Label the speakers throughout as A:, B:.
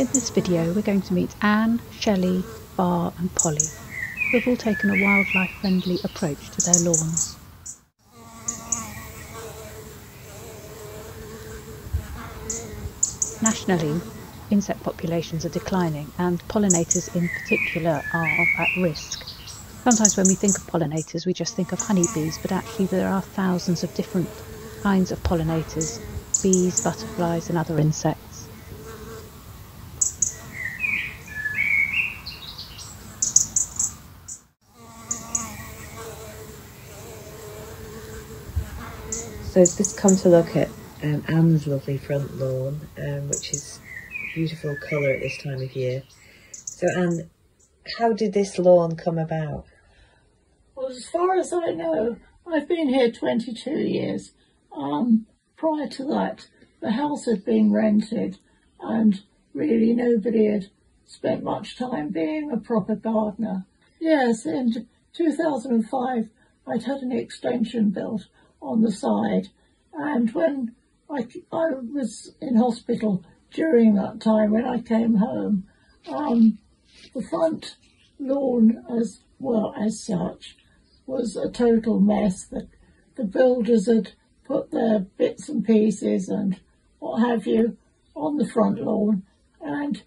A: In this video we're going to meet Anne, Shelley, Bar and Polly, who have all taken a wildlife friendly approach to their lawns. Nationally, insect populations are declining and pollinators in particular are at risk. Sometimes when we think of pollinators we just think of honeybees, but actually there are thousands of different kinds of pollinators, bees, butterflies and other insects.
B: So I've just come to look at Anne's lovely front lawn, which is a beautiful colour at this time of year. So Anne, how did this lawn come about?
C: Well, as far as I know, I've been here 22 years. Prior to that, the house had been rented and really nobody had spent much time being a proper gardener. Yes, in 2005, I'd had an extension built on the side, and when I was in hospital during that time, when I came home, the front lawn as such was a total mess. The builders had put their bits and pieces and what have you on the front lawn, and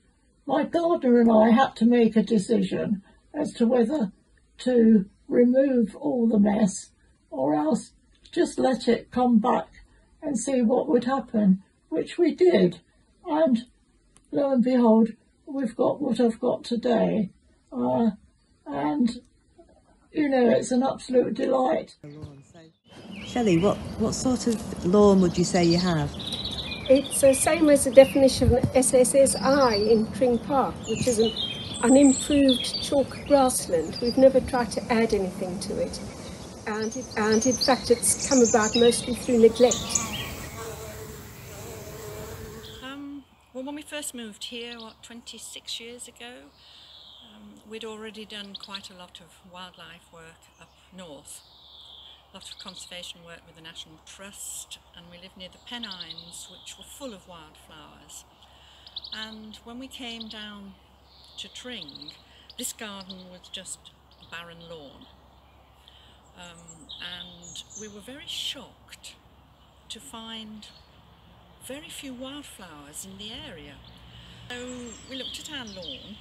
C: my gardener and I had to make a decision as to whether to remove all the mess or else just let it come back and see what would happen, which we did. And lo and behold, we've got what I've got today. And, you know, it's an absolute delight.
B: Shelley, what sort of lawn would you say you have?
D: It's the same as the definition of SSSI in Tring Park, which is an improved chalk grassland. We've never tried to add anything to it. And in fact it's come about mostly through neglect.
E: Well, when we first moved here, 26 years ago, we'd already done quite a lot of wildlife work up north. A lot of conservation work with the National Trust, and we lived near the Pennines, which were full of wildflowers. And when we came down to Tring, this garden was just a barren lawn. And we were very shocked to find very few wildflowers in the area. So we looked at our lawn,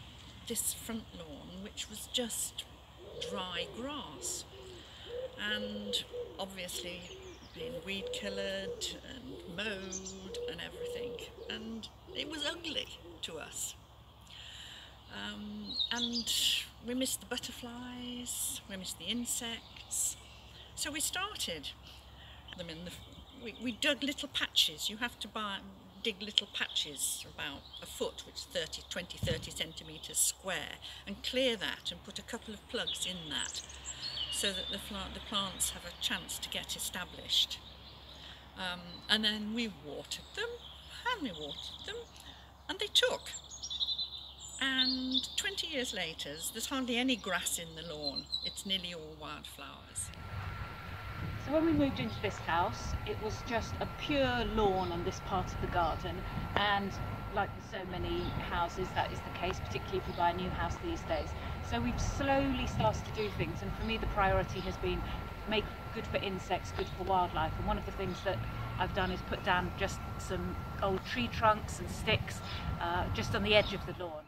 E: this front lawn, which was just dry grass and obviously been weed killered and mowed and everything, and it was ugly to us. And we missed the butterflies, we missed the insects, so we started them in we dug little patches. You have to dig little patches about a foot, which is 20-30 centimetres square, and clear that and put a couple of plugs in that so that the plants have a chance to get established. And then we watered them and they took. And 20 years later, there's hardly any grass in the lawn. It's nearly all wildflowers.
A: So when we moved into this house, it was just a pure lawn on this part of the garden, and like so many houses that is the case, particularly if you buy a new house these days. So we've slowly started to do things, and for me the priority has been make good for insects, good for wildlife, and one of the things that I've done is put down just some old tree trunks and sticks just on the edge of the lawn.